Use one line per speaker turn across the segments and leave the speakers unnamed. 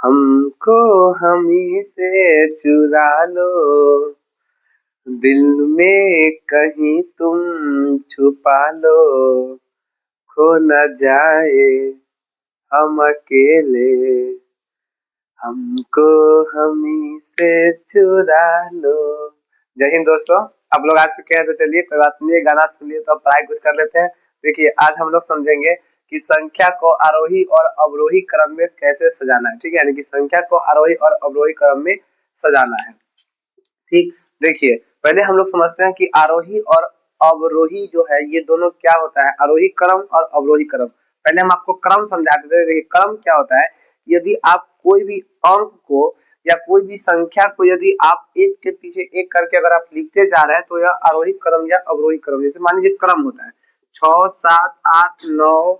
हमको हमी से चुरा लो, दिल में कहीं तुम छुपा लो, खो न जाए हम अकेले, हमको हमी से चुरा लो। जय हिंद दोस्तों, आप लोग आ चुके हैं तो चलिए कोई बात नहीं, गाना सुन लिए तो अब पढ़ाई कुछ कर लेते हैं। देखिए आज हम लोग समझेंगे कि संख्या को आरोही और अवरोही क्रम में कैसे सजाना है। ठीक है, यानी कि संख्या को आरोही और अवरोही क्रम में सजाना है। ठीक, देखिए पहले हम लोग समझते हैं कि आरोही और अवरोही जो है ये दोनों क्या होता है, आरोही क्रम और अवरोही क्रम। पहले हम आपको क्रम समझाते थे। देखिए क्रम क्या होता है, यदि आप कोई भी अंक को या कोई भी संख्या को यदि आप एक के पीछे एक करके अगर आप लिखते जा रहे हैं तो यह आरोही क्रम या अवरोही क्रम। जैसे मान लीजिए क्रम होता है 6 7 8 9,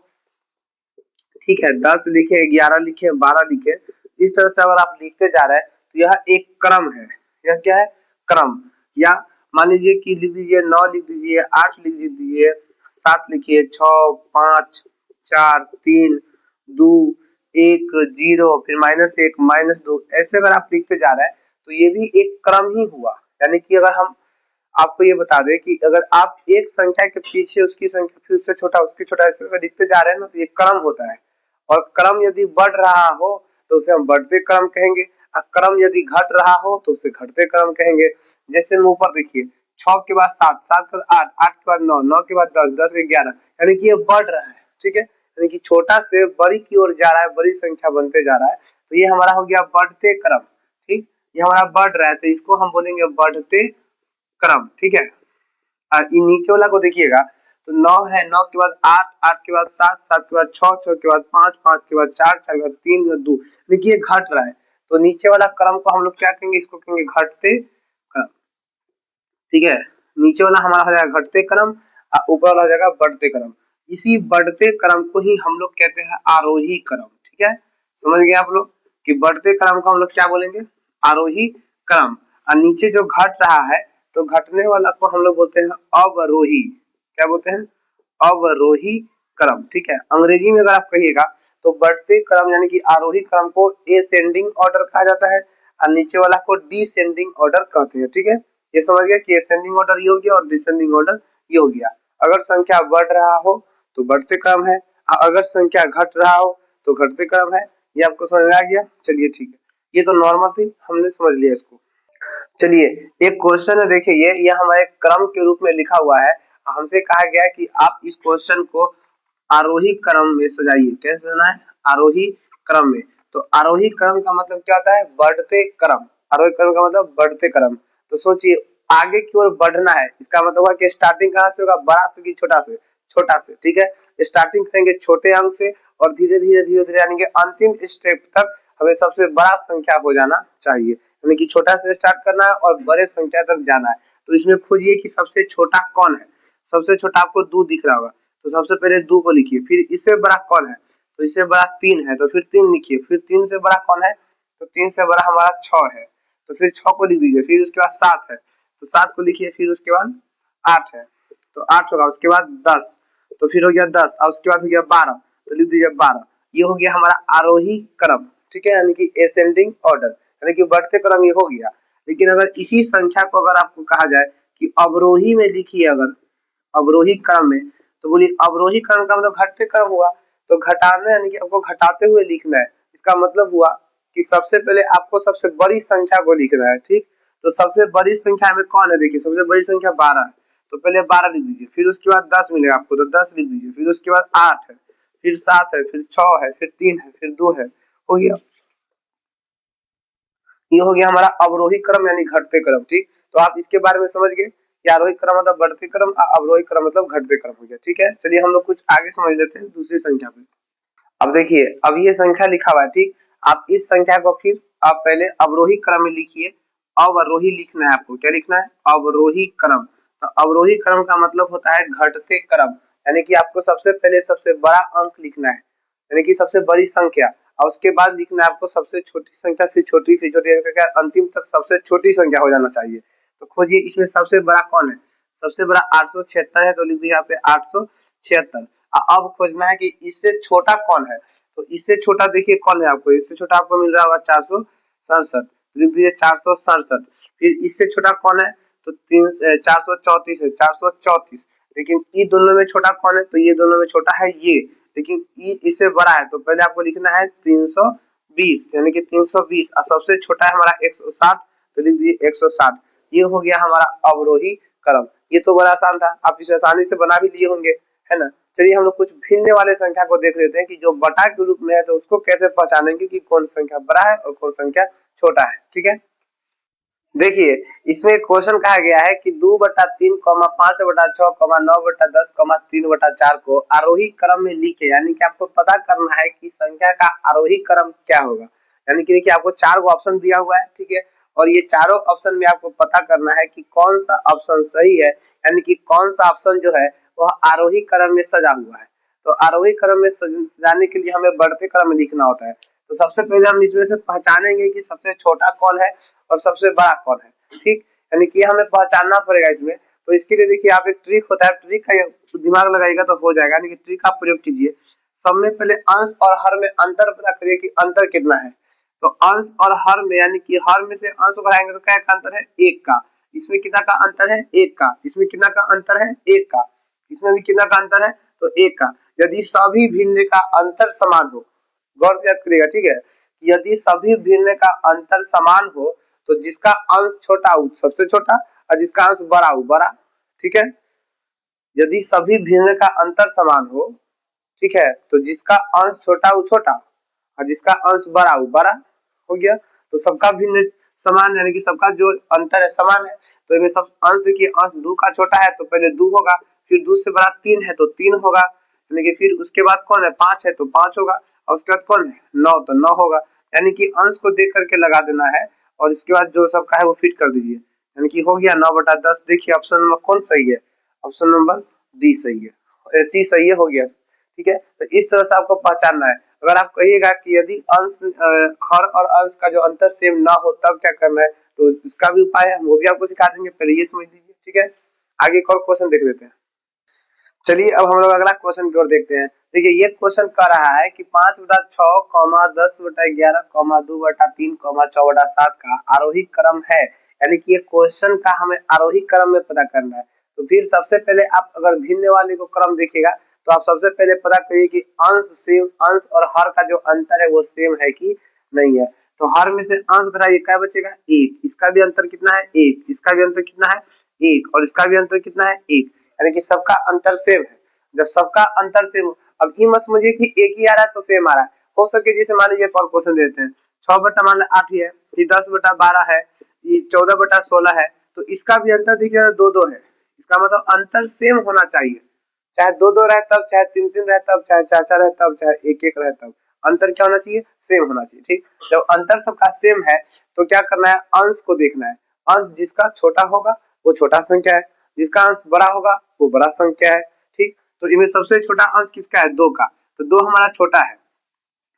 ठीक है, 10 लिखे, 11 लिखे, 12 लिखे, इस तरह से अगर आप लिखते जा रहे हैं तो यह एक क्रम है। यह क्या है, क्रम। या मान लीजिए कि लिख दीजिए 9 लिख दीजिए, 8 लिख दीजिए, 7 लिखिए, 6 5 4 3 2 1 0, फिर -1 -2, ऐसे अगर आप लिखते जा रहे हैं तो ये भी एक क्रम ही हुआ। यानी कि अगर हम आपको ये बता दें कि अगर आप एक संख्या के पीछे उसकी संख्या फिर उससे छोटा उसकी छोटा ऐसे अगर लिखते जा रहे हैं ना तो ये क्रम होता है। और क्रम यदि बढ़ रहा हो तो उसे हम बढ़ते क्रम कहेंगे, और क्रम यदि घट रहा हो तो उसे घटते क्रम कहेंगे। जैसे हम ऊपर देखिए 6 के बाद 7, 7 के बाद 8, 8 के बाद 9, 9 के बाद 10, 10 के 11, यानी कि ये बढ़ रहा है। ठीक है, यानी कि छोटा से बड़ी की ओर जा रहा है, बड़ी संख्या बनते जा रहा है, तो ये हमारा हो गया बढ़ते क्रम। ठीक, ये हमारा बढ़ रहा है तो इसको हम बोलेंगे बढ़ते क्रम। ठीक है, नीचे वाला को देखिएगा तो 9 है, 9 के बाद 8, 8 के बाद 7, 7 के बाद 6, 6 के बाद 5, 5 के बाद 4, 4 के बाद 3 के बाद 2, देखिए घट रहा है। तो नीचे वाला क्रम को हम लोग क्या कहेंगे, इसको कहेंगे घटते क्रम। ठीक है, नीचे वाला हमारा हो जाएगा घटते क्रम, ऊपर वाला हो जाएगा बढ़ते क्रम। इसी बढ़ते क्रम को ही हम लोग कहते हैं आरोही क्रम। ठीक है, समझ गए आप लोग कि बढ़ते क्रम को हम लोग क्या बोलेंगे, आरोही क्रम। और नीचे जो घट रहा है तो घटने वाला को हम लोग बोलते हैं अवरोही। क्या बोलते हैं, अवरोही क्रम। ठीक है, अंग्रेजी में अगर आप कहिएगा तो बढ़ते क्रम यानी कि आरोही क्रम को एसेंडिंग ऑर्डर कहा जाता है और नीचे वाला को डिसेंडिंग ऑर्डर कहते हैं। ठीक है, ये समझ गया कि असेंडिंग ऑर्डर ये हो गया और डिसेंडिंग ऑर्डर ये हो गया। अगर संख्या बढ़ रहा हो तो बढ़ते क्रम है, अगर संख्या घट रहा हो तो घटते क्रम है। ये आपको समझ में आ गया, चलिए ठीक है, ये तो नॉर्मल थी, हमने समझ लिया इसको। चलिए एक क्वेश्चन है, देखिए ये हमारे क्रम के रूप में लिखा हुआ है। हमसे कहा गया है कि आप इस क्वेश्चन को आरोही क्रम में सजाइए। कैसे सजाना है, आरोही क्रम में। तो आरोही क्रम का मतलब क्या होता है, बढ़ते क्रम। आरोही क्रम का मतलब बढ़ते क्रम। तो सोचिए आगे की ओर बढ़ना है, इसका मतलब हुआ कि स्टार्टिंग कहाँ से होगा, बड़ा से कि छोटा से, छोटा से। ठीक है, स्टार्टिंग करेंगे छोटे अंक से और धीरे धीरे धीरे धीरे यानी कि अंतिम स्टेप तक हमें सबसे बड़ा संख्या हो जाना चाहिए। यानी कि छोटा से स्टार्ट करना है और बड़े संख्या तक जाना है। तो इसमें खोजिए कि सबसे छोटा कौन है। सबसे छोटा आपको 2 दिख रहा होगा, तो सबसे पहले 2 को लिखिए। फिर इससे बड़ा कौन है, तो इससे बड़ा 3 है, तो फिर 3 लिखिए। फिर 3 से बड़ा कौन है, तो 3 से बड़ा हमारा 6 है, तो फिर 6 को लिख दीजिए। फिर उसके बाद 7 है, तो 7 को लिखिए। फिर उसके बाद 8 है, तो 8 होगा। उसके बाद 10, तो फिर हो गया 10, और उसके बाद हो गया 12, तो लिख दीजिए 12। ये हो गया हमारा आरोही क्रम। ठीक है, यानी कि एसेंडिंग ऑर्डर, यानी कि बढ़ते क्रम ये हो गया। लेकिन अगर इसी संख्या को अगर आपको कहा जाए कि अवरोही में लिखिए, अगर अवरोही क्रम में, तो बोलिए अवरोही क्रम का मतलब घटते क्रम हुआ। तो घटाना यानी कि आपको घटाते हुए लिखना है। इसका मतलब हुआ कि सबसे पहले आपको सबसे बड़ी संख्या को लिखना है। ठीक, तो सबसे बड़ी संख्या में कौन है, देखिए सबसे बड़ी संख्या 12 है, तो पहले 12 लिख दीजिए। फिर उसके बाद 10 मिलेगा आपको, तो 10 लिख दीजिए। फिर उसके बाद 8 है, फिर 7 है, फिर 6 है, फिर 3 है, फिर 2 है, हो गया। ये हो गया हमारा अवरोही क्रम यानी घटते क्रम। ठीक, तो आप इसके बारे में समझ गए कि आरोही क्रम मतलब बढ़ते क्रम, अवरोही क्रम मतलब घटते क्रम हो गया। ठीक है, चलिए हम लोग कुछ आगे समझ लेते हैं दूसरी संख्या पे। अब देखिए अब ये संख्या लिखा हुआ है। ठीक, आप इस संख्या को फिर आप पहले अवरोही क्रम में लिखिए। अवरोही लिखना है आपको, क्या लिखना है, अवरोही क्रम। तो अवरोही क्रम का मतलब होता है घटते क्रम, यानी कि आपको सबसे पहले सबसे बड़ा अंक लिखना है, यानी कि सबसे बड़ी संख्या, और उसके बाद लिखना है आपको सबसे छोटी संख्या, फिर छोटी, फिर छोटी, अंतिम तक सबसे छोटी संख्या हो जाना चाहिए। तो खोजिए इसमें सबसे बड़ा कौन है, सबसे बड़ा 876 है, तो लिख दिया यहाँ पे 876। अब खोजना है कि इससे छोटा कौन है, तो इससे छोटा देखिए कौन है आपको, इससे छोटा आपको मिल रहा होगा 467, लिख दीजिए 467। फिर इससे छोटा कौन है, तो 434 है, 434। लेकिन ये दोनों में छोटा कौन है, तो ये दोनों में छोटा है ये, लेकिन ये इससे बड़ा है, तो पहले आपको लिखना है 320, यानी कि 320, और सबसे छोटा है हमारा 160, तो लिख दीजिए 160। ये हो गया हमारा अवरोही क्रम। ये तो बड़ा आसान था, आप इसे आसानी से बना भी लिए होंगे, है ना। चलिए हम लोग कुछ भिन्न वाले संख्या को देख लेते हैं कि जो बटा के रूप में है, तो उसको कैसे पहचानेंगे कि कौन संख्या बड़ा है और कौन संख्या छोटा है। ठीक है, देखिए इसमें क्वेश्चन कहा गया है कि 2/3, 5/6, 9/10, 3/4 को आरोही क्रम में लिखे, यानी कि आपको पता करना है कि संख्या का आरोही क्रम क्या होगा। यानी कि देखिए आपको 4 गो ऑप्शन दिया हुआ है, ठीक है, और ये चारों ऑप्शन में आपको पता करना है कि कौन सा ऑप्शन सही है, यानी कि कौन सा ऑप्शन जो है वह आरोही क्रम में सजा हुआ है। तो आरोही क्रम में सजाने के लिए हमें बढ़ते क्रम में लिखना होता है। तो सबसे पहले हम इसमें से पहचानेंगे कि सबसे छोटा कौन है और सबसे बड़ा कौन है, ठीक, यानी कि हमें पहचानना पड़ेगा इसमें। तो इसके लिए देखिए आप, एक ट्रिक होता है, ट्रिक का दिमाग लगाइएगा तो हो जाएगा, यानी कि ट्रिक का प्रयोग कीजिए। सब में पहले अंश और हर में अंतर पता करिए कि अंतर कितना है। तो अंश और हर में, यानी कि हर में से अंश को घटाएंगे तो क्या का अंतर है, 1 का। इसमें कितना का अंतर है, 1 का। इसमें कितना का अंतर है, 1 का। इसमें भी कितना का अंतर है, तो 1 का। यदि सभी भिन्न का अंतर समान हो, गौर से याद करिएगा, ठीक है, यदि सभी भिन्न का अंतर समान हो तो जिसका अंश छोटा हो सबसे छोटा और जिसका अंश बड़ा हो बड़ा, ठीक है। यदि सभी भिन्न का अंतर समान हो, ठीक है, तो जिसका अंश छोटा हो छोटा और जिसका अंश बड़ा हो बड़ा, हो गया। तो सबका भिन्न समान, यानी कि सबका जो अंतर है समान है। तो इसमें सब अंश देखिए, अंश 2 का छोटा है तो पहले 2 होगा, फिर 2 से बड़ा 3 है तो 3 होगा, यानी कि फिर उसके बाद कौन है, 5 है तो 5 होगा, और उसके बाद कौन है, 9 तो 9 होगा। यानी कि अंश को देख करके लगा देना है और इसके बाद जो सबका है वो फिट कर दीजिए, यानी कि हो गया 9/10। देखिए ऑप्शन नंबर कौन सही है, ऑप्शन नंबर डी सही है, सी सही है, हो गया, ठीक है। तो इस तरह से आपको पहचानना है। अगर आप कहिएगा कि यदि अंश हर और अंश का जो अंतर सेम ना हो तब क्या करना है, तो इसका भी उपाय है, वो भी आपको सिखा देंगे, पहले ये समझ लीजिए, ठीक है। आगे एक और क्वेश्चन देख लेते हैं। चलिए अब हम लोग अगला क्वेश्चन की ओर देखते हैं। देखिए ये क्वेश्चन कह रहा है कि 5/6, 10/11, 2/3, 6/7 का आरोही क्रम है, यानी कि ये क्वेश्चन का हमें आरोही क्रम में पता करना है। तो फिर सबसे पहले आप अगर भिन्न वाले को क्रम देखिएगा तो आप सबसे पहले पता करिए कि अंश सेम, अंश और हर का जो अंतर है वो सेम है कि नहीं है। तो हर में से अंश घटाइए, क्या बचेगा, 1। इसका भी अंतर कितना है, 1। इसका भी अंतर कितना है, 1। और इसका भी अंतर कितना है, 1, यानी कि सबका अंतर सेम है। जब सबका अंतर सेम, अब ये मत समझिए कि एक ही आ रहा है तो सेम आ रहा है, हो सके जैसे मान लीजिए और क्वेश्चन देते हैं, 6/8 है, फिर 10/12 है, ये 14/16 है, तो इसका भी अंतर देखिए 2-2 है। इसका मतलब अंतर सेम होना चाहिए, चाहे 2-2 रहे तब, चाहे 3-3 रहे तब, चाहे 4-4 रहे तब, चाहे 1-1 रहे तब, अंतर क्या होना चाहिए, सेम होना चाहिए, ठीक। जब अंतर सबका सेम है तो क्या करना है, अंश को देखना है। अंश जिसका छोटा होगा वो छोटा संख्या है, जिसका अंश बड़ा होगा वो बड़ा संख्या है, ठीक। तो इनमें सबसे छोटा अंश किसका है, 2 का, तो 2 हमारा छोटा है।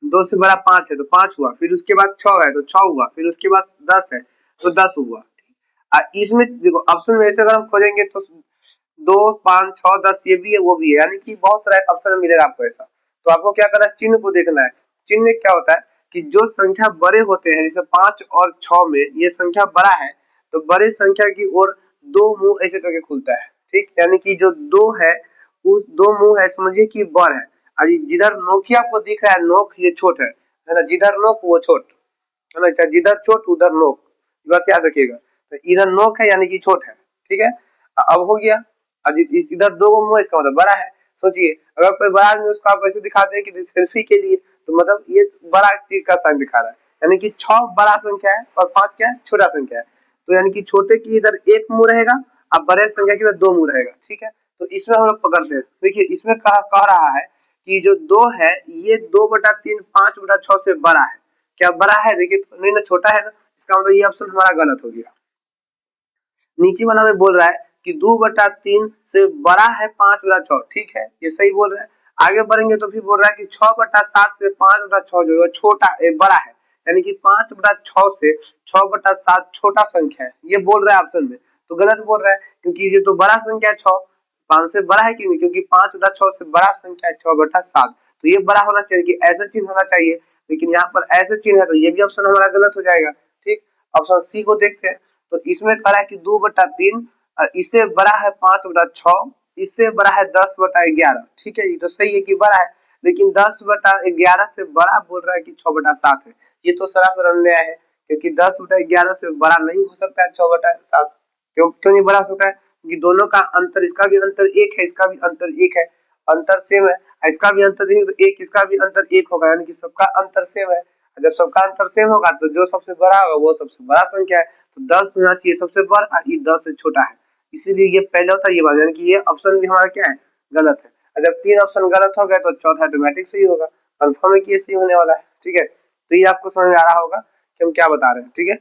2 से बड़ा 5 है तो 5 हुआ, फिर उसके बाद 6 है तो 6 हुआ, फिर उसके बाद 10 है तो 10 हुआ। इसमें देखो ऑप्शन में ऐसे अगर हम खोजेंगे तो 2, 5, 6, 10 ये भी है वो भी है, यानी कि बहुत सारे ऑप्शन मिलेगा आपको ऐसा। तो आपको क्या करना है, चिन्ह को देखना है। चिन्ह क्या होता है कि जो संख्या बड़े होते हैं, जैसे 5 और 6 में ये संख्या बड़ा है तो बड़े संख्या की ओर 2 मुंह ऐसे करके खुलता है, ठीक, यानी कि जो 2 है उस 2 मुंह है, समझिए कि बड़ है, और जिधर नोकी आपको दिख रहा है नोक, ये छोट है ना, जिधर नोक वो छोट है ना, जिधर चोट उधर नोक, ये बात याद रखिएगा। तो इधर नोक है यानी कि छोट है, ठीक है। अब हो गया, इधर 2 गो मुंह, इसका मतलब बड़ा है। सोचिए अगर कोई बड़ा आदमी उसको आप ऐसे दिखाते हैं कि सेल्फी के लिए, तो मतलब ये बड़ा चीज का साइन दिखा रहा है, यानी कि 6 बड़ा संख्या है और 5 क्या है, छोटा संख्या है। तो यानी कि छोटे की इधर 1 मुंह रहेगा और बड़े संख्या की इधर 2 मुंह रहेगा, ठीक है। तो इसमें हम लोग पकड़ते हैं, देखिए इसमें कह रहा है कि जो 2 है ये 2/3 5/6 से बड़ा है। क्या बड़ा है, देखिए तो नहीं ना, छोटा है ना, इसका मतलब ये ऑप्शन हमारा गलत हो गया। नीचे वाला में बोल रहा है कि 2/3 से बड़ा है 5/6, ठीक है, ये सही बोल रहा है। आगे बढ़ेंगे तो फिर बोल रहा है कि 6/7 से 5/6 जो है छोटा बड़ा है, यानी कि 5/6 से 6/7 छोटा संख्या है, ये बोल रहा है ऑप्शन में। तो गलत बोल रहा है, क्योंकि ये तो बड़ा संख्या है 6, 5 से बड़ा है क्यों, क्योंकि 5/6 से बड़ा संख्या है 6/7। तो ये बड़ा होना चाहिए कि ऐसा चिन्ह होना चाहिए, लेकिन यहाँ पर ऐसे चिन्ह है तो ये भी ऑप्शन हमारा गलत हो जाएगा। ठीक, ऑप्शन सी को देखते हैं। तो इसमें कह रहा है कि 2/3, इससे बड़ा है 5/6, इससे बड़ा है 10/11। ठीक है, ये तो सही है कि बड़ा है, लेकिन 10/11 से बड़ा बोल रहा है कि 6/7 है। ये तो सरासर अन्याय है, क्योंकि 10/11 से बड़ा नहीं हो सकता है 6/7। क्यों नहीं बड़ा हो सकता है? क्योंकि दोनों का अंतर, इसका भी अंतर 1 है, इसका भी अंतर 1 है, अंतर सेम है। इसका भी अंतर 1 तो 1, इसका भी अंतर 1 होगा, यानी कि सबका अंतर सेम है। जब सबका अंतर सेम होगा तो जो सबसे बड़ा होगा वो सबसे बड़ा संख्या है। तो 10 होना चाहिए सबसे बड़ा, ये 10 से छोटा है, इसीलिए ये पहले होता है ये बात, यानी कि ये ऑप्शन भी हमारा क्या है, गलत है। और जब 3 ऑप्शन गलत हो गए तो चौथा ऑटोमेटिक सही होगा। कंफर्म है कि ये सही होने वाला है। ठीक है, तो ये आपको समझ में आ रहा होगा कि हम क्या बता रहे हैं। ठीक है।